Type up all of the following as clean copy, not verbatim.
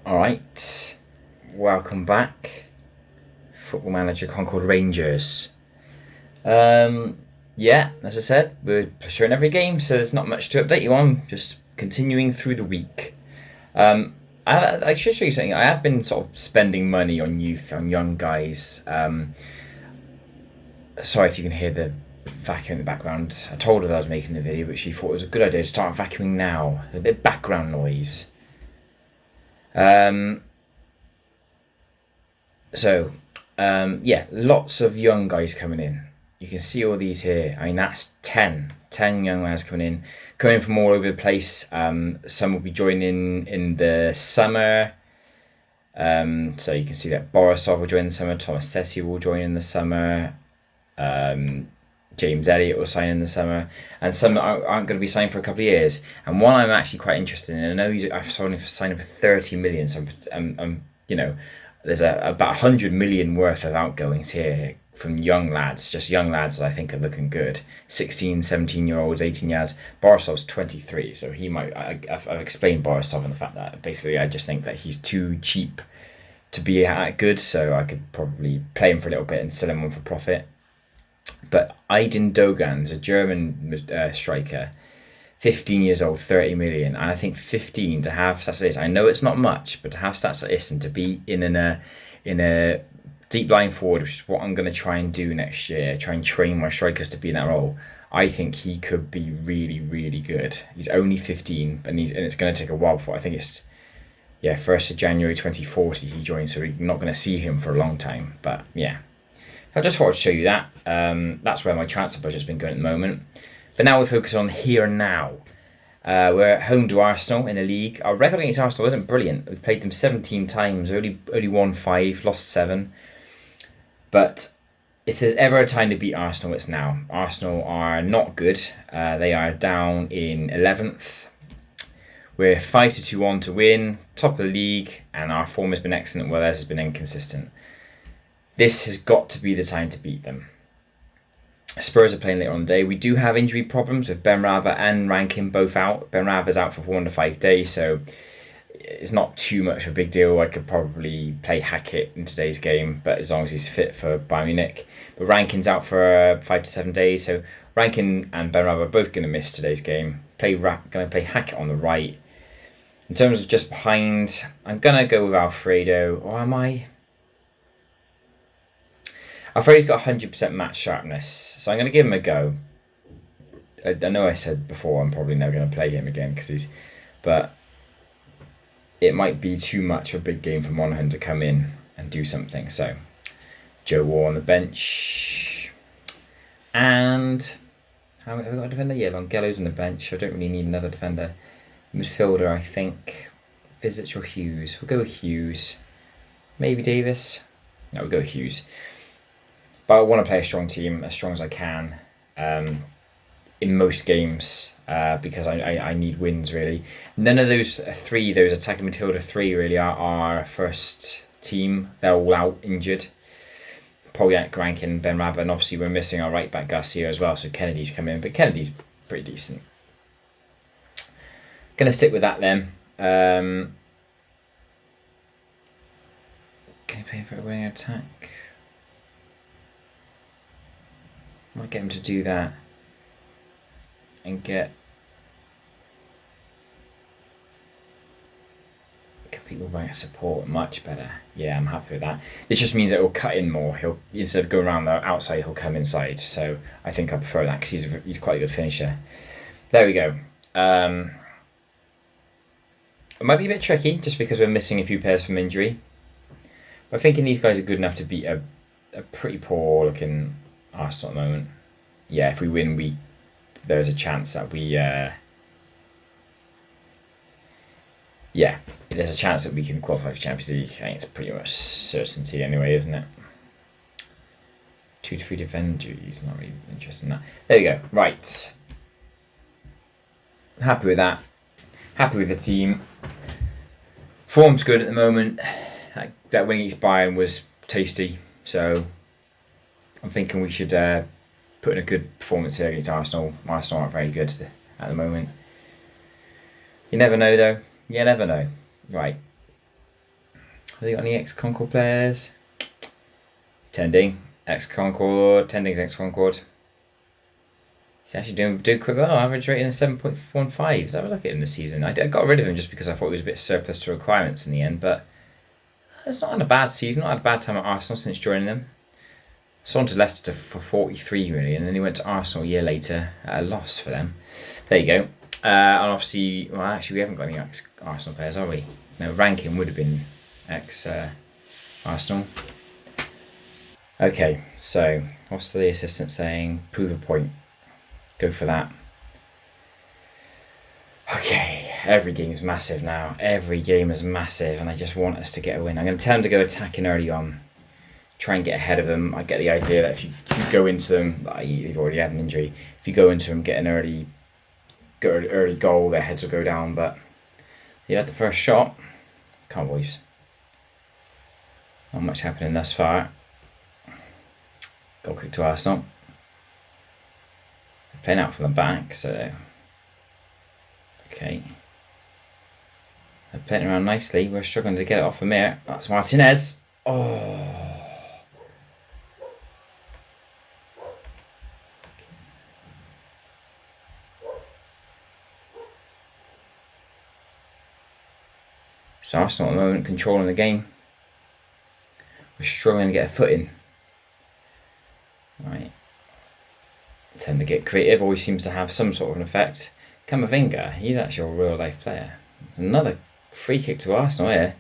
Alright, welcome back. Football Manager Concord Rangers. Yeah, as I said, we're showing every game, so there's not much to update you on, just continuing through the week. I should show you something. I have been sort of spending money on youth, on young guys. Sorry if you can hear the vacuum in the background. I told her that I was making the video, but she thought it was a good idea to start vacuuming now. There's a bit of background noise. Yeah, lots of young guys coming in. You can see all these here. I mean, that's 10 young lads coming in from all over the place. Some will be joining in the summer. So you can see that Borisov will join in the summer. Thomas Sessi will join in the summer. James Elliott will sign in the summer, and some aren't going to be signed for a couple of years. And one I'm actually quite interested in. I know I've signed him for 30 million. So there's about 100 million worth of outgoings here from young lads, just young lads that I think are looking good. 16, 17-year-olds, 18 years. Borisov's 23, so he might. I've explained Borisov and the fact that basically I just think that he's too cheap to be that good, so I could probably play him for a little bit and sell him on for profit. But Aydin Dogan's a German striker, 15 years old, 30 million. And I think 15 to have stats like this, I know it's not much, but to have stats like this and to be in a deep line forward, which is what I'm going to try and do next year, try and train my strikers to be in that role, I think he could be really, really good. He's only 15, and it's going to take a while before, I think it's 1st of January 2040 he joined, so we're not going to see him for a long time. But yeah, I just thought I'd show you that. That's where my transfer budget's been going at the moment. But now we focus on here and now. We're at home to Arsenal in the league. Our record against Arsenal isn't brilliant. We've played them 17 times, only won 5, lost 7. But if there's ever a time to beat Arsenal, it's now. Arsenal are not good. They are down in 11th. We're 5-2 on to win, top of the league, and our form has been excellent, while theirs has been inconsistent. This has got to be the time to beat them. Spurs are playing later on the day. We do have injury problems with Benrahma and Rankin both out. Benrahma's out for 1 to 5 days, so it's not too much of a big deal. I could probably play Hackett in today's game, but as long as he's fit for Bayern Munich. But Rankin's out for 5 to 7 days, so Rankin and Benrahma are both going to miss today's game. Going to play Hackett on the right. In terms of just behind, I'm going to go with Alfredo, or am I? Alfredo's got 100% match sharpness, so I'm going to give him a go. I know I said before I'm probably never going to play him again, but it might be too much of a big game for Monaghan to come in and do something. So Joe Waugh on the bench, and have we got a defender? Yeah, Longello's on the bench. I don't really need another defender. Midfielder, I think. Visits or Hughes? We'll go with Hughes. Maybe Davis. No, we'll go with Hughes. But I want to play a strong team, as strong as I can, in most games, because I need wins, really. None of those attacking midfielder 3 really are our first team. They're all out injured. Polyak, Rankin, Benrahma, and obviously we're missing our right back Garcia as well, so Kennedy's come in, but Kennedy's pretty decent. Going to stick with that then. Can you play for a winning attack? Might get him to do that and get people back support much better. Yeah, I'm happy with that. This just means that he'll cut in more. He'll, instead of going around the outside, he'll come inside. So I think I prefer that because he's quite a good finisher. There we go. It might be a bit tricky just because we're missing a few players from injury. But I think these guys are good enough to beat a pretty poor looking Arsenal at the moment. Yeah, if we win, there's a chance that there's a chance that we can qualify for Champions League. I think it's pretty much certainty anyway, isn't it? 2 to 3 defend duties, not really interested in that. There we go. Right. Happy with that. Happy with the team. Form's good at the moment. That win against Bayern was tasty, so I'm thinking we should put in a good performance here against Arsenal. Arsenal aren't very good at the moment. You never know, though. You never know. Right. Have they got any ex-Concord players? Tending, ex-Concord. Tending's ex-Concord. He's actually doing quite well. Average rating of 7.15. Let's have a look at him this season. I got rid of him just because I thought he was a bit surplus to requirements in the end, but it's not had a bad season, not had a bad time at Arsenal since joining them. Sold to Leicester for 43 million, and then he went to Arsenal a year later at a loss for them. There you go. And obviously, well, actually, we haven't got any ex-Arsenal players, are we? No, Rankin would have been ex-Arsenal. Okay, so what's the assistant saying? Prove a point. Go for that. Okay, every game is massive now. Every game is massive, and I just want us to get a win. I'm going to tell them to go attacking early on. Try and get ahead of them. I get the idea that if you go into them, you've already had an injury. If you go into them, get an early goal, their heads will go down. But you had the first shot. Come on, boys. Not much happening thus far. Goal kick to Arsenal. They're playing out from the back, so okay. They're playing around nicely. We're struggling to get it off from here. That's Martinez. Oh. So Arsenal at the moment controlling the game. We're struggling to get a foot in. Right. Tend to get creative, always seems to have some sort of an effect. Camavinga, he's actually a real life player. There's another free kick to Arsenal here.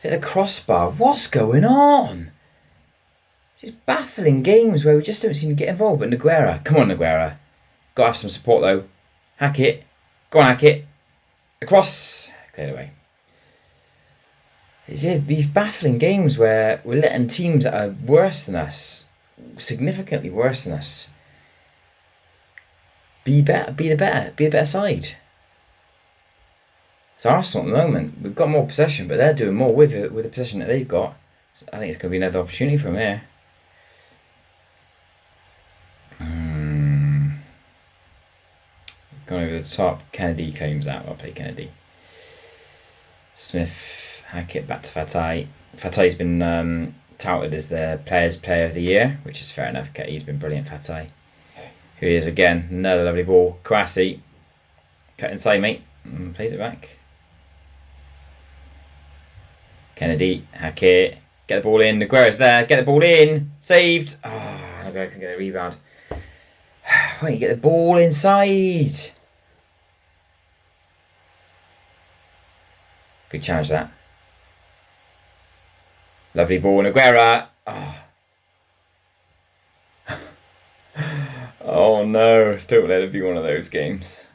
Hit the crossbar. What's going on? Just baffling games where we just don't seem to get involved. But Nogueira, come on Nogueira. Got to have some support though. Hack it. Go on, hack it. Across. Cleared away. It's these baffling games where we're letting teams that are worse than us, significantly worse than us, be the better side. So Arsenal at the moment, we've got more possession, but they're doing more with it, with the possession that they've got. So I think it's going to be another opportunity from here. Going over the top. Kennedy claims that. I'll play Kennedy. Smith. Hack it back to Fatai. Fatai's been touted as the Players' Player of the Year, which is fair enough. He's been brilliant, Fatai. Here he is again. Another lovely ball. Kwasi. Cut inside, mate. Plays it back. Kennedy. Hack it. Get the ball in. Nogueira's there. Get the ball in. Saved. Nogueira can get a rebound. Why don't you get the ball inside? Good challenge that. Lovely ball, Nogueira. Oh no, don't let it be one of those games.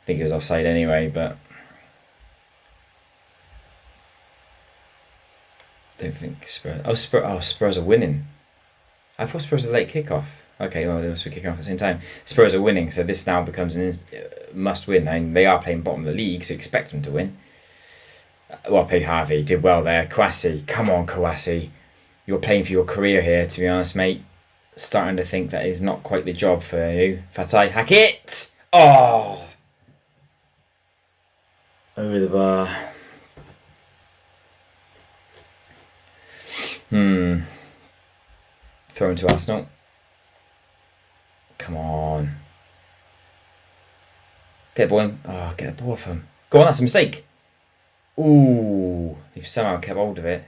I think it was offside anyway, but don't think Spurs. Spurs are winning. I thought Spurs were late kickoff. Okay, well they must be kicking off at the same time. Spurs are winning, so this now becomes an must win. I mean, they are playing bottom of the league, so you expect them to win. Well played, Harvey. Did well there. Kwasi. Come on, Kwasi. You're playing for your career here, to be honest, mate. Starting to think that is not quite the job for you. Fatai, hack it! Oh! Over the bar. Throw him to Arsenal. Come on. Get the ball in. Oh, get the ball off him. Go on, that's a mistake. Ooh, you've somehow kept hold of it.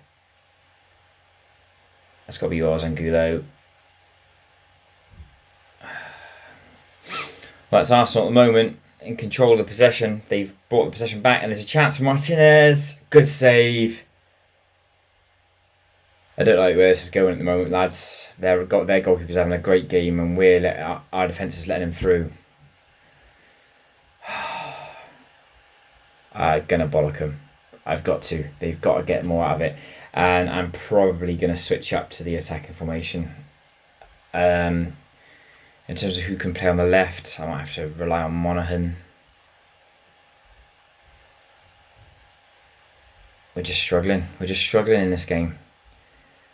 That's got to be yours, Angulo. Well, it's Arsenal at the moment in control of the possession. They've brought the possession back, and there's a chance for Martinez. Good save. I don't like where this is going at the moment, lads. Their goalkeeper's having a great game, and our defence is letting him through. I'm gonna bollock him. I've got to. They've got to get more out of it. And I'm probably going to switch up to the attacking formation. In terms of who can play on the left, I might have to rely on Monaghan. We're just struggling. We're just struggling in this game.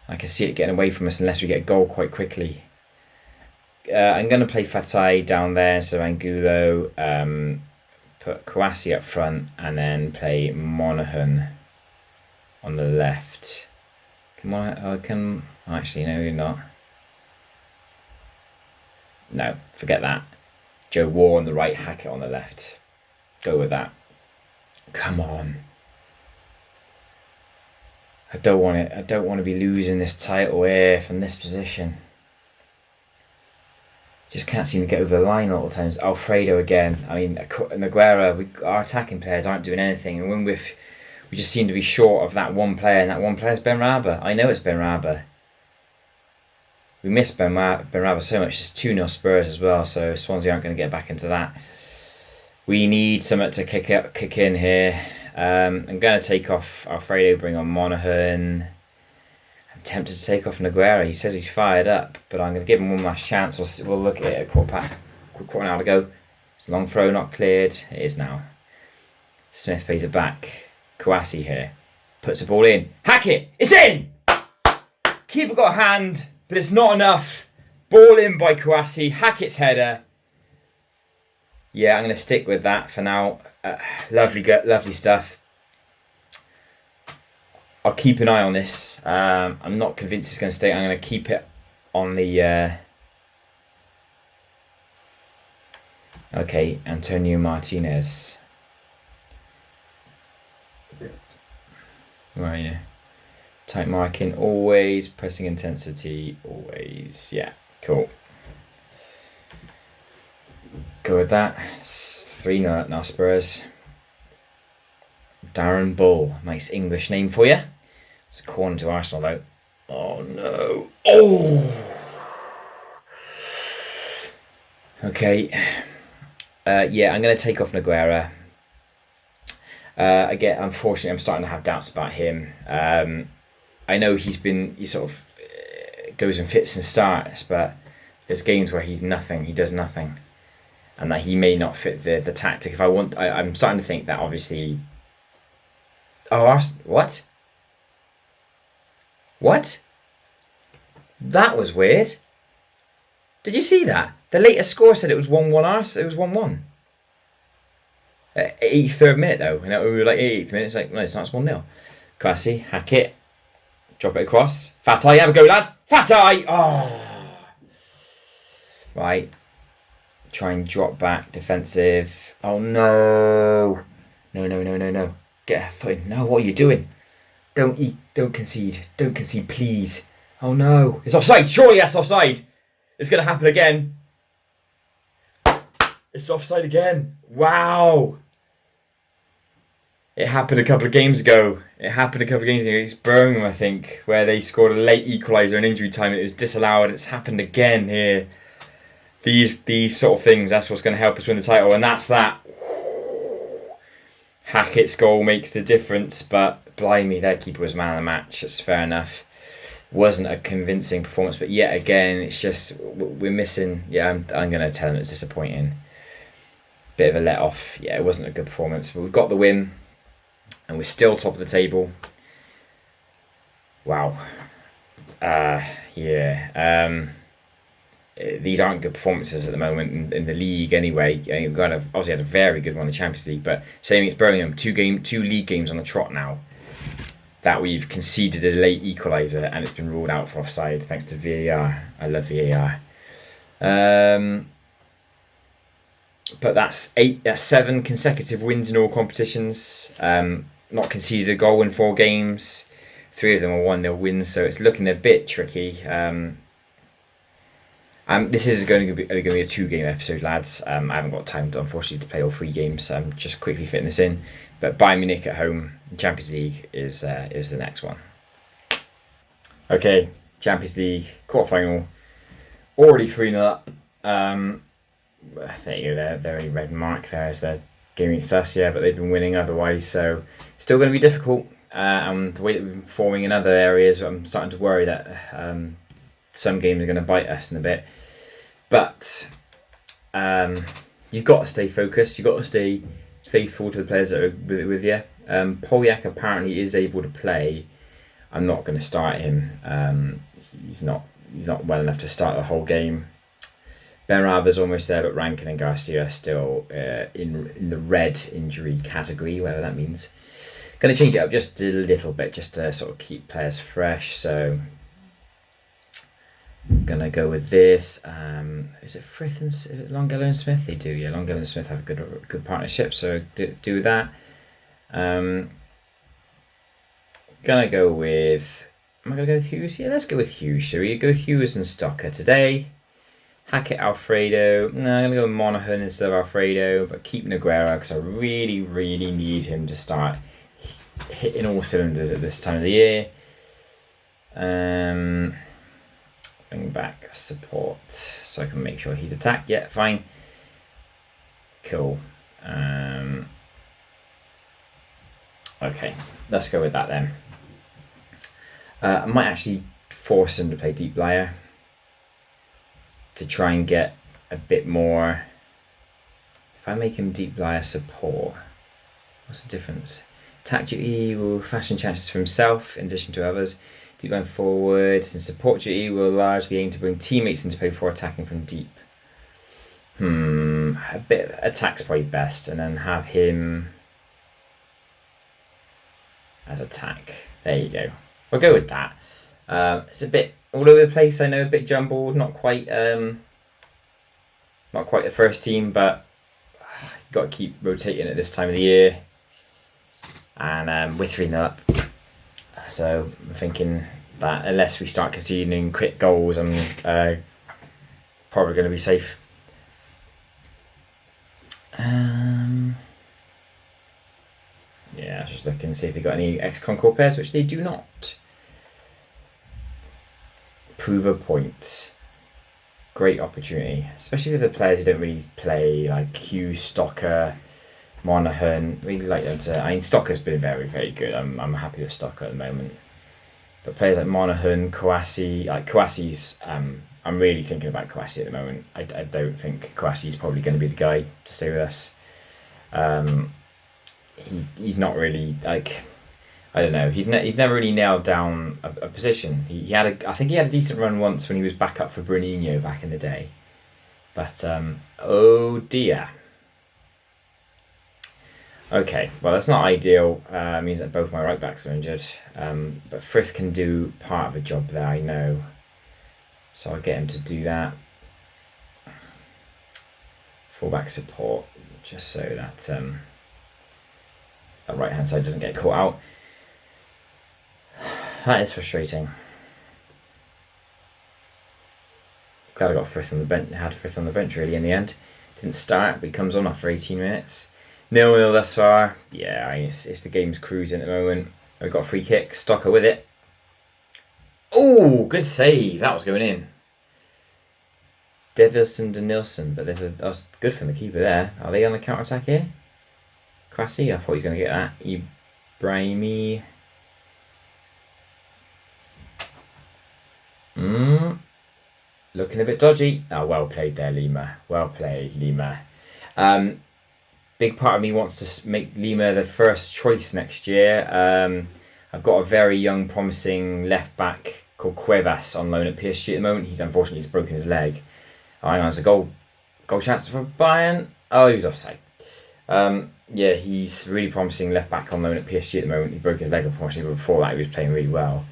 I can see it getting away from us unless we get a goal quite quickly. I'm going to play Fatai down there, so Angulo. Put Kwasi up front and then play Monaghan on the left. Come on, actually, no, you're not. No, forget that. Joe War on the right, Hackett on the left. Go with that. Come on. I don't want it. I don't want to be losing this title here from this position. Just can't seem to get over the line all the times. Alfredo again. I mean, Nogueira, our attacking players aren't doing anything. And when we just seem to be short of that one player, and that one player is Benrahma. I know it's Benrahma. We miss Benrahma so much. It's 2-0 Spurs as well, so Swansea aren't going to get back into that. We need something to kick in here. I'm going to take off Alfredo, bring on Monaghan. I'm tempted to take off Nogueira. He says he's fired up, but I'm going to give him one last chance. We'll look at it a quarter an hour to go. It's a long throw, not cleared. It is now. Smith plays it back. Kouassi here. Puts the ball in. Hackett! It's in! Keeper got a hand, but it's not enough. Ball in by Kouassi. Hackett's header. Yeah, I'm going to stick with that for now. Lovely stuff. I'll keep an eye on this. I'm not convinced it's going to stay. I'm going to keep it on the... Okay, Antonio Martinez. Where are you? Tight marking, always. Pressing intensity, always. Yeah, cool. Go with that. 3-0 now Spurs. Darren Bull. Nice English name for you. It's a corner to Arsenal though. Oh no. Oh! Okay. Yeah, I'm going to take off Nogueira. Again, unfortunately, I'm starting to have doubts about him. I know he sort of goes in fits and starts, but there's games where he does nothing. And that he may not fit the tactic. I'm starting to think that obviously... Oh, what? What? That was weird. Did you see that? The latest score said it was 1-1 It was 1-1. 83rd minute though. We were like 88th minute. It's like, no, it's not. It's 1-0. Kouassi, Hackett. Drop it across. Fatai, have a go, lad. Fatai! Oh! Right. Try and drop back, defensive. Oh no! No! Get a foot in. No, what are you doing? Don't concede. Don't concede, please. Oh no! It's offside. Surely that's offside. It's gonna happen again. It's offside again. Wow! It happened a couple of games ago. It's Birmingham, I think, where they scored a late equaliser in injury time. It was disallowed. It's happened again here. These sort of things, that's what's going to help us win the title, and that's that. Hackett's goal makes the difference, but blimey, their keeper was man of the match. That's fair enough. Wasn't a convincing performance, but yet again, it's just we're missing. Yeah, I'm going to tell them it's disappointing. Bit of a let off. Yeah, it wasn't a good performance, but we've got the win, and we're still top of the table. Wow. Yeah. These aren't good performances at the moment in the league anyway. We've obviously had a very good one in the Champions League, but same against Birmingham, two league games on the trot now that we've conceded a late equaliser and it's been ruled out for offside thanks to VAR. I love VAR. But that's 7 consecutive wins in all competitions. Not conceded a goal in 4 games. 3 of them are 1-0 wins, so it's looking a bit tricky. This is going to be a 2-game episode, lads. I haven't got time, unfortunately, to play all 3 games. I'm just quickly fitting this in. But Bayern Munich at home, Champions League is the next one. Okay, Champions League quarterfinal, already 3-0 up. There you go. Their only red mark there is their game against us, yeah, but they've been winning otherwise, so still going to be difficult. The way that we've been performing in other areas, I'm starting to worry that some games are going to bite us in a bit. But you've got to stay focused. You've got to stay faithful to the players that are with you. Polyak apparently is able to play. I'm not going to start him. He's not well enough to start the whole game. Benrahma's almost there, but Rankin and Garcia are still in the red injury category, whatever that means. Going to change it up just a little bit, just to sort of keep players fresh. So I'm going to go with this. Is it Frith and Longfellow and Smith? They do, yeah. Longfellow and Smith have a good partnership, so do that. Gonna go with. Am I gonna go with Hughes? Yeah, let's go with Hughes. Shall we go with Hughes and Stocker today? Hackett, Alfredo. No, I'm gonna go with Monaghan instead of Alfredo, but keep Noguera because I really, really need him to start hitting all cylinders at this time of the year. Bring back support so I can make sure he's attacked. Yeah, fine. Cool. Okay, let's go with that then. I might actually force him to play deep liar to try and get a bit more. If I make him deep liar support, what's the difference? Attack duty will fashion chances for himself in addition to others. Deep line forwards and support duty will largely aim to bring teammates into play before attacking from deep. A bit of attack's probably best, and then have him as attack. There you go. We'll go with that. It's a bit all over the place. I know, a bit jumbled. Not quite the first team, but you've got to keep rotating at this time of the year. And we're 3-0 up. So I'm thinking that unless we start conceding quick goals, I'm probably going to be safe. Yeah, I was just looking to see if they got any ex-Concord players, which they do not. Prove a point. Great opportunity, especially for the players who don't really play, like Hughes, Stocker, Monaghan. Really like them to. I mean, Stocker's been very, very good. I'm happy with Stocker at the moment. But players like Monaghan, Kouassi, like Kouassi's. I'm really thinking about Kouassi at the moment. I don't think Kouassi's probably going to be the guy to stay with us. He's not really like, I don't know. He's never really nailed down a position. I think he had a decent run once when he was back up for Bruninho back in the day. But oh dear. Okay, well that's not ideal. It means that both my right backs are injured. But Frith can do part of the job there, I know. So I'll get him to do that. Fullback support, just so that that right hand side doesn't get caught out. That is frustrating. Glad I got Frith on the bench. Had Frith on the bench really in the end. Didn't start, but he comes on after 18 minutes. 0-0 thus far. Yeah, it's the game's cruising at the moment. We've got a free kick. Stocker with it. Oh, good save. That was going in. Devilson to Nilsson, but that's good from the keeper there. Are they on the counter attack here? Kouassi, I thought he was going to get that. Ibrahimi. Looking a bit dodgy. Oh, well played there, Lima. Well played, Lima. Big part of me wants to make Lima the first choice next year. I've got a very young, promising left back called Cuevas on loan at PSG at the moment. He's broken his leg. Oh, hang on, it's a goal chance for Bayern. Oh, he was offside. Yeah, he's really promising left back on loan at PSG at the moment. He broke his leg, unfortunately, but before that he was playing really well.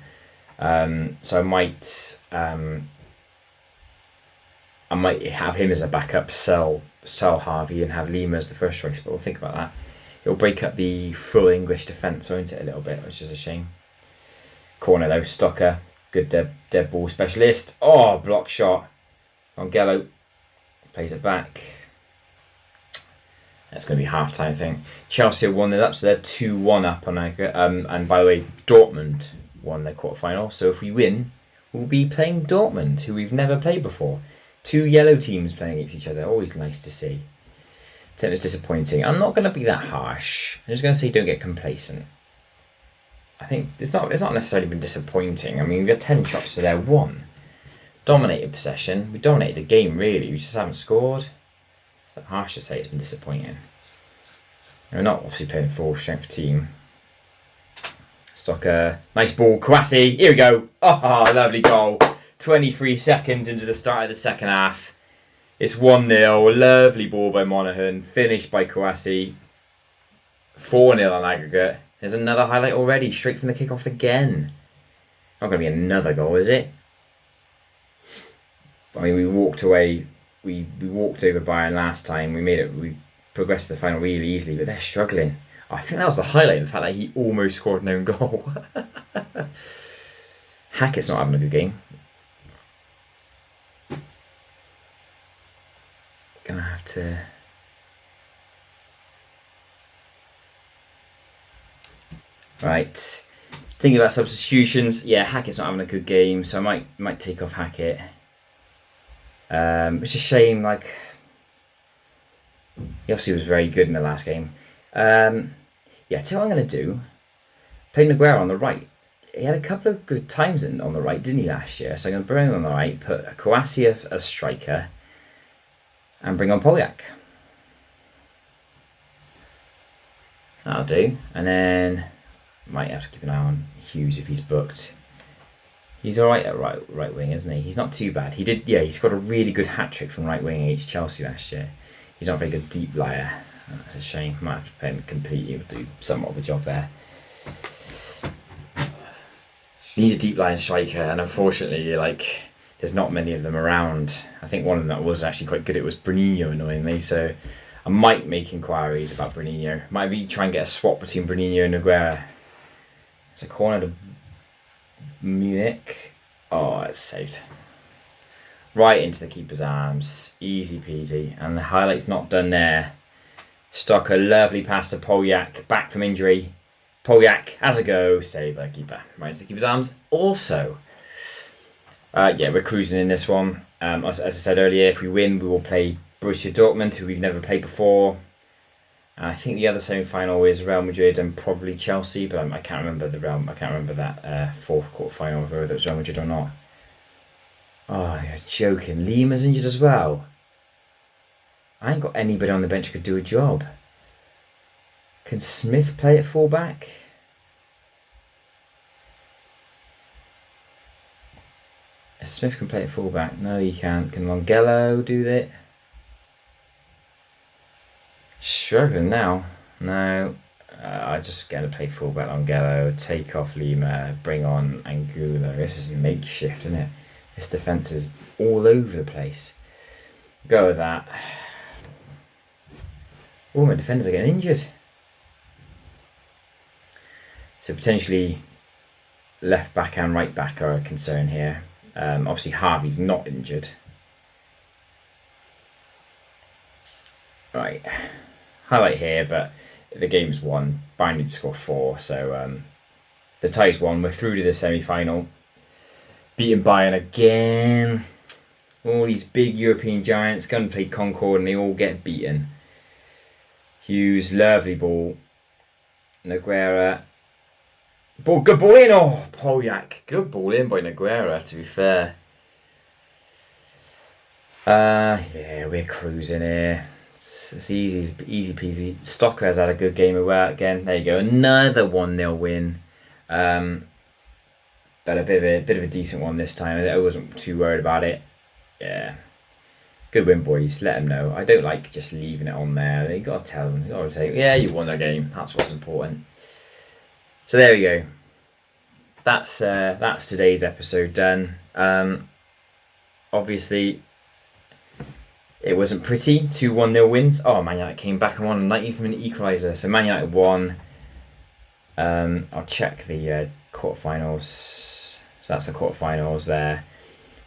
So I might have him as a backup, sell Harvey and have Lima as the first choice, but we'll think about that. It'll break up the full English defence, won't it, a little bit, which is a shame. Corner though, Stocker, good dead ball specialist. Oh, block shot. Ongello plays it back. That's going to be half-time, I think. Chelsea are 1-0 up, so they're 2-1 up on aggregate. And by the way, Dortmund won their quarter-final, so if we win, we'll be playing Dortmund, who we've never played before. 2 yellow teams playing against each other, always nice to see. It was disappointing. I'm not going to be that harsh. I'm just going to say don't get complacent. I think it's not necessarily been disappointing. I mean, we've got 10 shots to their 1. Dominated possession. We dominated the game, really. We just haven't scored. It's not harsh to say it's been disappointing. We're not obviously playing full strength team. Stocker. Nice ball. Kouassi. Here we go. Oh, lovely goal. 23 seconds into the start of the second half. It's 1-0. Lovely ball by Monaghan. Finished by Kouassi. 4-0 on aggregate. There's another highlight already, straight from the kickoff again. Not going to be another goal, is it? I mean, we walked away. We walked over Bayern last time. We progressed to the final really easily, but they're struggling. I think that was the highlight, the fact that he almost scored an own goal. Hackett's not having a good game. Gonna have to... Right. Thinking about substitutions. Yeah, Hackett's not having a good game, so I might take off Hackett. It's a shame, like... He obviously was very good in the last game. Yeah, tell you what I'm going to do. Play Nogueira on the right. He had a couple of good times on the right, didn't he, last year? So I'm going to bring him on the right, put Kouassi as striker, and bring on Polyak. That'll do. And then might have to keep an eye on Hughes if he's booked. He's all right at right wing, isn't he? He's not too bad. He scored a really good hat-trick from right wing against Chelsea last year. He's not a very good deep liar. That's a shame. Might have to play him completely. He'll do somewhat of a job there. Need a deep line striker, and unfortunately, like, there's not many of them around. I think one of them that was actually quite good, it was Bruninho, annoyingly. So I might make inquiries about Bruninho. Might be try and get a swap between Bruninho and Nogueira. It's a corner to Munich. Oh, it's saved. Right into the keeper's arms. Easy peasy. And the highlight's not done there. Stocker, lovely pass to Polyak. Back from injury. Polyak has a go. Save by keeper. Right into the keeper's arms. Also, yeah, we're cruising in this one. As I said earlier, if we win, we will play Borussia Dortmund, who we've never played before. And I think the other semi-final is Real Madrid and probably Chelsea, but I can't remember that fourth quarter final, whether it was Real Madrid or not. Oh, you're joking. Lima's injured as well. I ain't got anybody on the bench who could do a job. Can Smith play at fullback? Smith can play at fullback. No, he can't. Can Longello do that? Struggling now. No. I just going to play fullback Longello, take off Lima, bring on Angulo. This is makeshift, isn't it? This defence is all over the place. Go with that. Oh, my defenders are getting injured. So potentially left back and right back are a concern here. Obviously Harvey's not injured. Right. Highlight here, but the game's won. Bayern need to score 4, so the tie's won. We're through to the semi-final. Beating Bayern again. All these big European giants go and play Concord and they all get beaten. Hughes, lovely ball. Nogueira. Good ball in. Oh, Polyak. Good ball in by Nogueira, to be fair. Yeah, we're cruising here. It's easy peasy. Stocker has had a good game of work again. There you go. Another 1-0 win. But a bit of a decent one this time. I wasn't too worried about it. Yeah. Good win, boys. Let them know. I don't like just leaving it on there. You got to tell them. You got to say, yeah, you won the game. That's what's important. So there we go. That's today's episode done. Obviously, it wasn't pretty. 2 1-0 wins. Oh, Man United came back and won a 90th minute equaliser. So Man United won. I'll check the quarterfinals. So that's the quarterfinals there.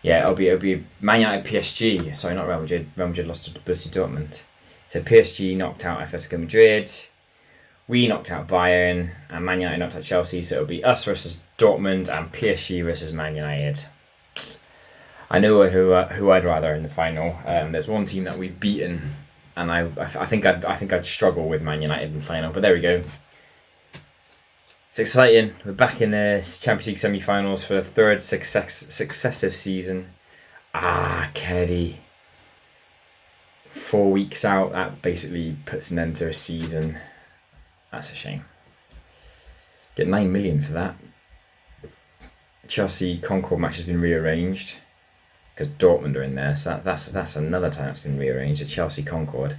Yeah, it'll be Man United PSG. Sorry, not Real Madrid. Real Madrid lost to Borussia Dortmund. So PSG knocked out Atletico Madrid. We knocked out Bayern, and Man United knocked out Chelsea. So it'll be us versus Dortmund and PSG versus Man United. I know who I'd rather in the final. There's one team that we've beaten, and I think I'd struggle with Man United in the final. But there we go. It's exciting. We're back in the Champions League semi-finals for the 3rd successive season. Kennedy. 4 weeks out. That basically puts an end to a season. That's a shame. Get 9 million for that. Chelsea Concord match has been rearranged because Dortmund are in there. So that's another time it's been rearranged. The Chelsea Concord.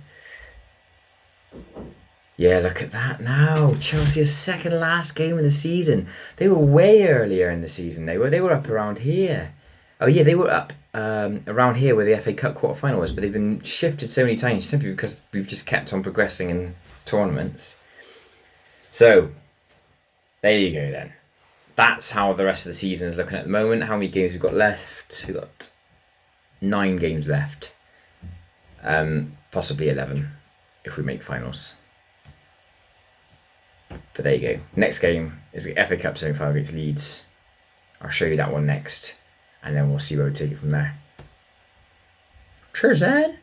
Yeah, look at that now. Chelsea's second last game of the season. They were way earlier in the season. They were up around here. Oh yeah, they were up around here where the FA Cup quarter final was, but they've been shifted so many times simply because we've just kept on progressing in tournaments. So there you go then. That's how the rest of the season is looking at the moment. How many games we've got left? We've got 9 games left. Possibly 11 if we make finals. But there you go. Next game is the FA Cup semi-final against Leeds. I'll show you that one next. And then we'll see where we take it from there. Cheers, Ed.